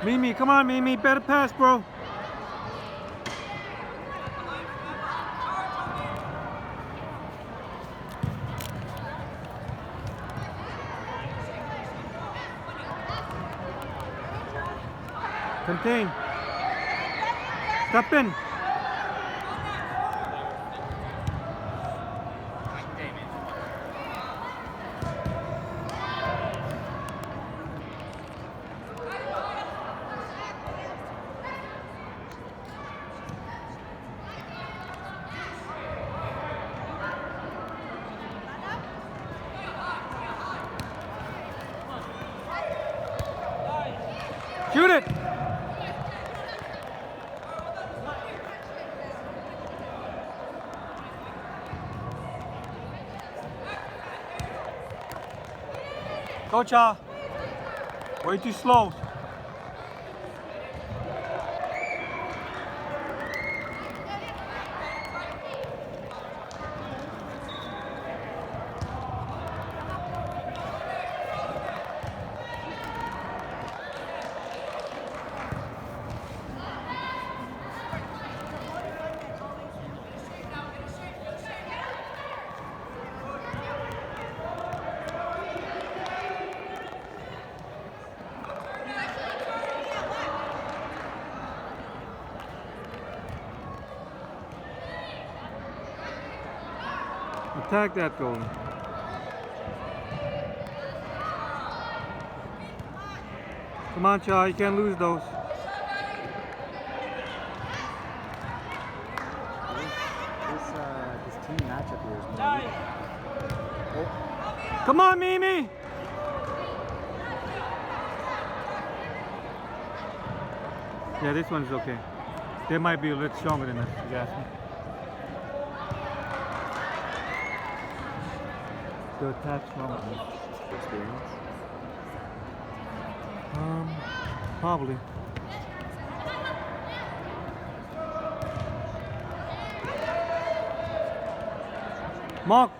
Mimi, come on, Mimi, better pass, bro. Contain. Step in. Shoot it. Go, Cha. Way too slow. Attack that goal. Come on, Cha, you can't lose those. This team matchup here is more weak. Oh. Come on, Mimi! Yeah, this one's okay. They might be a little stronger than us, if you ask me. The attack stronger than us. Experience? Probably. Mark!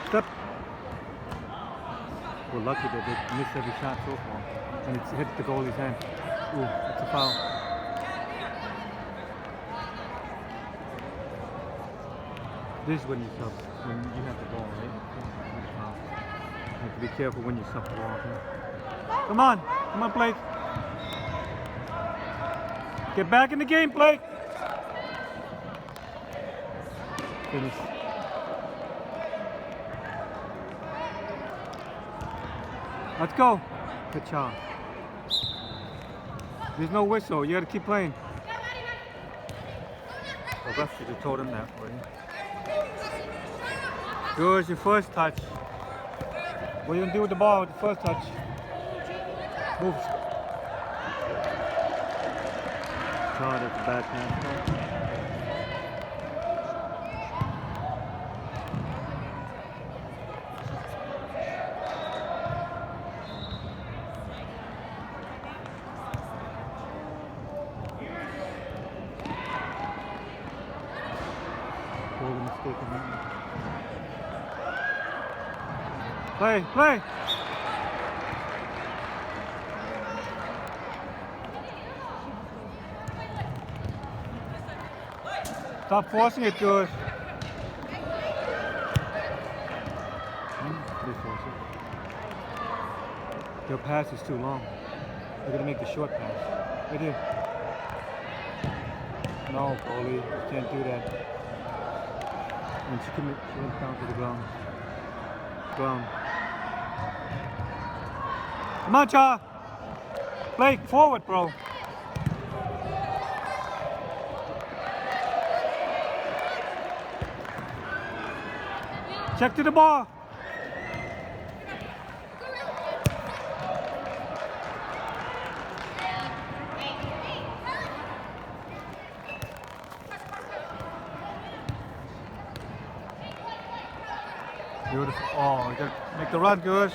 Step. We're lucky that they missed every shot so far. And it's hit the goalie's hand. Ooh, it's a foul. This is when you sub, when you have the ball, right? You have to be careful when you sub the ball. Okay? Come on, Blake. Get back in the game, Blake. Finish. Let's go. Good job. There's no whistle. You got to keep playing. The ref should have told him that for you. Good, your first touch. What are you going to do with the ball with the first touch? Move. God, that's a bad pass. Play! Stop forcing it, George. Your pass is too long. You're gonna make the short pass. Right here. No, goalie, you can't do that. And she went down to the ground. Come on, Cha! Blake, forward, bro. Check to the ball. Beautiful. Oh, you gotta make the run, George.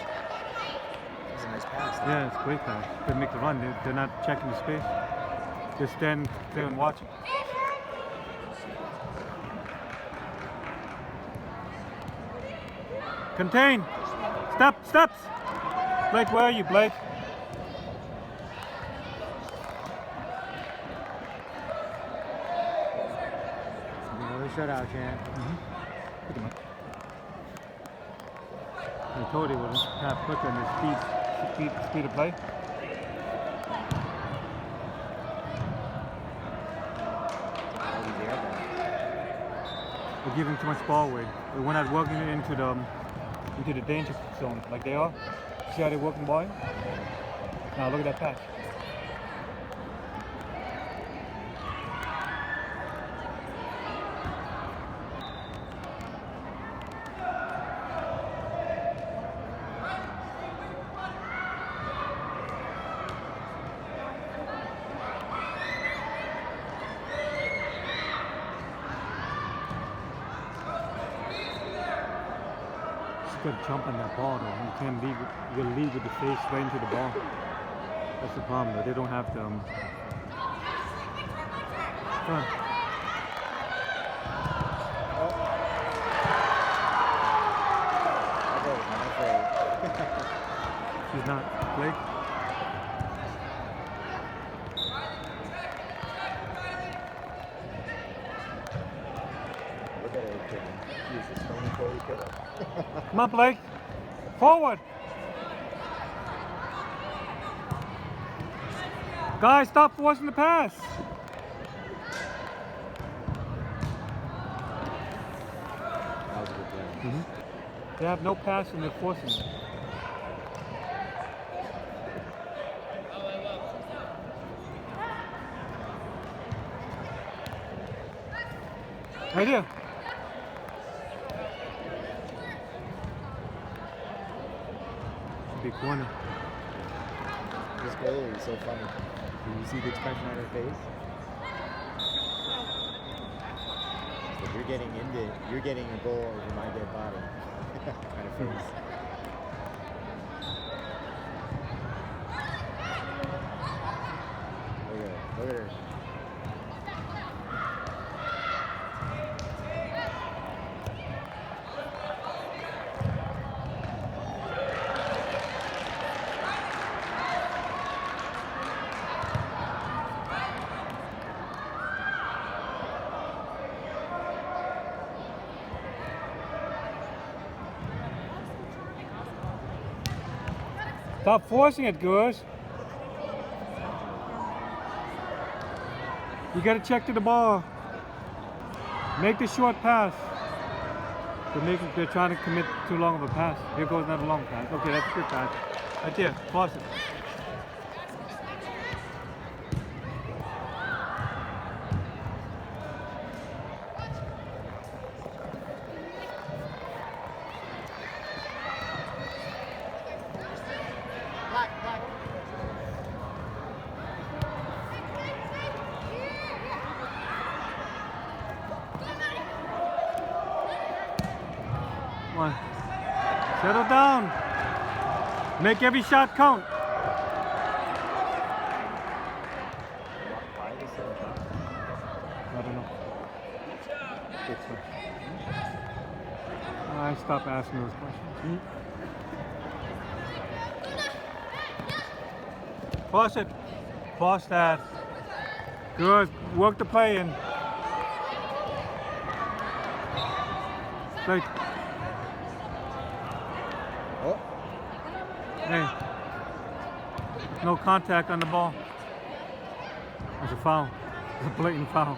It's a nice pass. Yeah, it's a great pass. They make the run. They're not checking the space. Just stand there and watch it. Contain. Steps. Blake, where are you, Blake? Another shutout, Chan. Pretty much. I told you it was kind of quicker in the speed of play. We're giving too much ball away. We're not working it into the danger zone like they are. See how they're working ball? Now look at that pass. You gotta jump on that ball though. You can't lead. You gotta lead with the face right into the ball. That's the problem though. They don't have the. She's not Blake. Look at her kicking. She's a stony cold killer. Come on, Blake. Forward. Guys, stop forcing the pass. That was a good play. They have no pass and they're forcing it. Right here. Big corner. This goalie is so funny. Did you see the expression on her face? It's like, you're getting a goal over my dead body. Kind of face. Look at her. Stop forcing it, girls. You gotta check to the ball. Make the short pass. They're trying to commit too long of a pass. Here goes another long pass. Okay, that's a good pass. Right there, force it. Come on. Settle down. Make every shot count. Why is it so tough? I don't know. I stop asking those questions. Push it. Push that. Good. Work the play in. Straight. Oh, Hey. No contact on the ball. That's a foul. It's a blatant foul.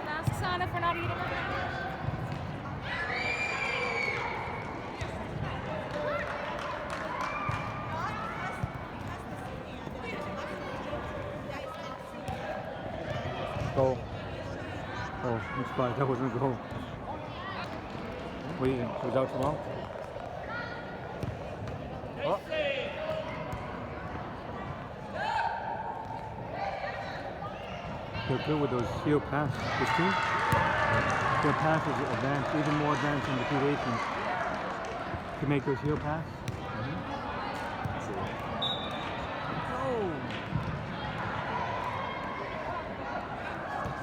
Ask Sana for not eating it. Goal. Oh, I'm surprised that wasn't a goal. What do you think? Was out too long? Oh. They're good with those shield passes. This team, their passes advanced, even more advanced than the 218s. To make those shield pass.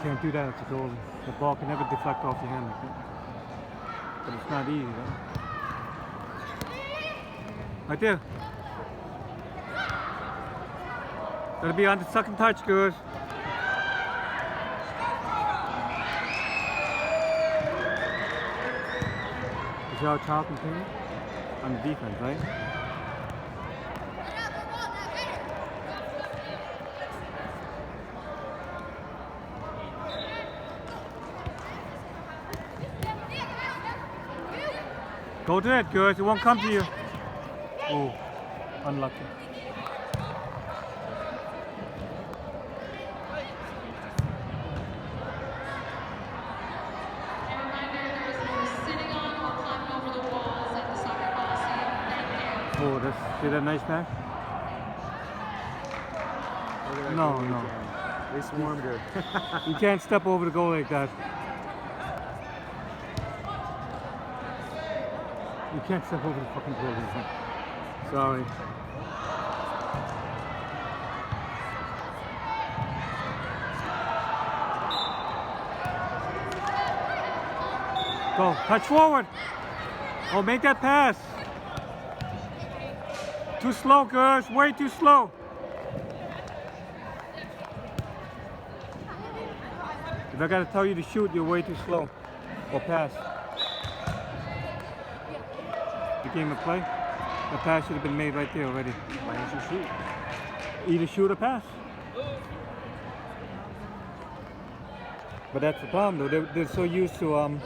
Can't do that as a goalie. The ball can never deflect off your hand like that. but it's not easy, though. Right there. Gotta be on the second touch, girls. You see how Charles can play? On the defense, right? Go to it, girls. It won't come to you. Oh, unlucky. Oh, see that nice pass? Look at that No, goal no. weekend. They swarmed her. You can't step over the goal like that. You can't step over the fucking goal like that. Sorry. Go, touch forward. Oh, make that pass. Too slow, girls. Way too slow. If I gotta tell you to shoot, you're way too slow. Or pass. The game of play. The pass should have been made right there already. Why didn't you shoot? Either shoot or pass. But that's the problem, though. They're so used to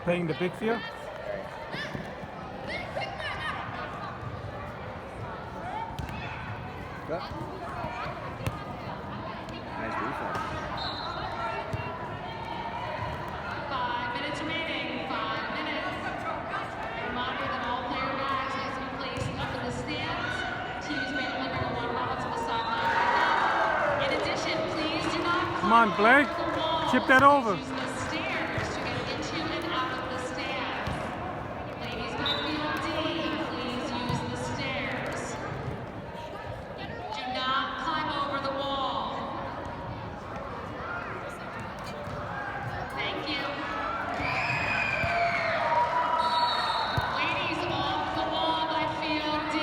playing the big field. Go. Nice defense. 5 minutes remaining. 5 minutes. Reminder that all player bags has been placed up in the stands. Teams may deliver the water bottle to the sideline right now. In addition, please do not Come on, Blake. climb over the walls. Chip that over. Use the stairs to get into and out of the stands. Ladies by field D, please use the stairs. Do not climb over the wall. Thank you. Ladies off the wall by field D.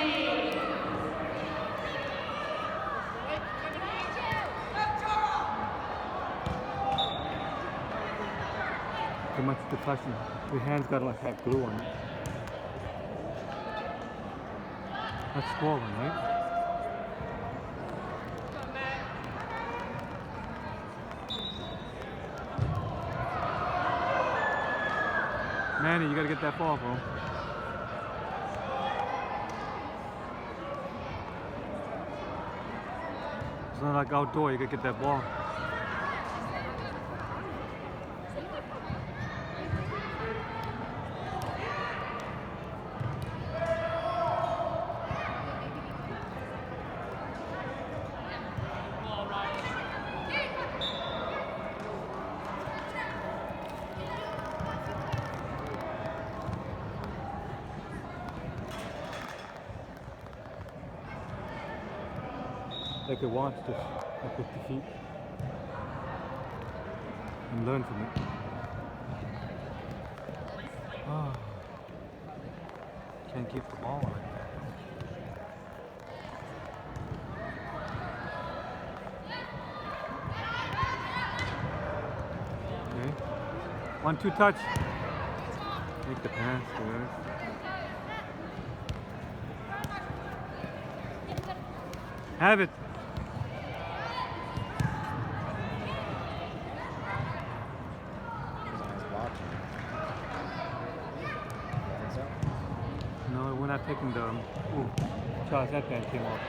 Too much deflection. Your hands gotta like have glue on it. That's swollen, right? Manny, you gotta get that ball, bro. It's not like outdoor, you gotta get that ball. Like it wants to like with the feet and learn from it. Oh. Can't keep the ball like that. Okay. 1-2 touch. Make the pass, good. Have it. Nice block. You think so? No, we're not taking the. Ooh, Charles, that band came off.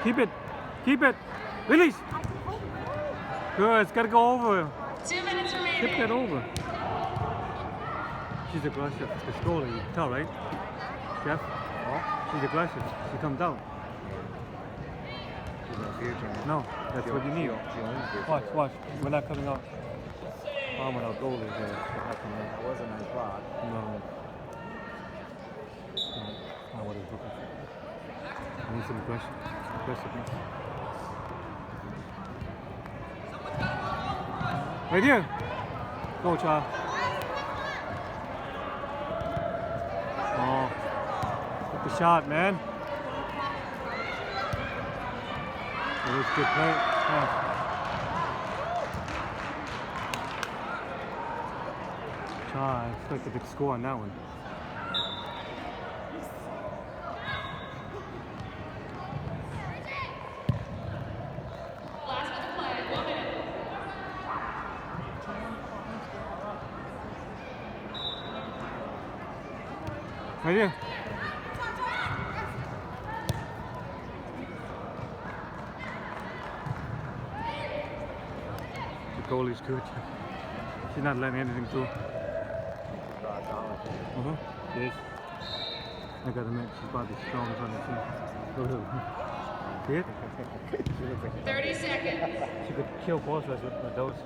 Keep it. Keep it. Release. Good. It's got to go over. 2 minutes remaining. Tip that over. She's aggressive. The goalie, you can tell, right? Jeff? She's aggressive. She comes out. She's no fear chance. No, that's what you need. She owns this. Watch, watch. We're not coming out. Arm without goalies there. That was a nice block. No. Not what I was looking for. I need some aggressiveness. Right here. Go, child. Oh. Get the shot, man. It was good play. Yeah. I expect a big score on that one. Last minute play, 1 minute. Right here. The goalie's good. She's not letting anything through. Yes. I gotta admit, she's probably the strongest on the team. See it? 30 seconds. She could kill both of us with those.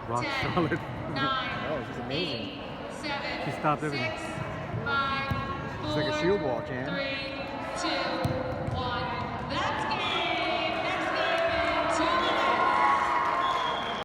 Rock 10, solid. 9, Oh, she's amazing. 8, 7, She stopped everything. 6, 5, She's like a 4, shield wall, Chan. 3,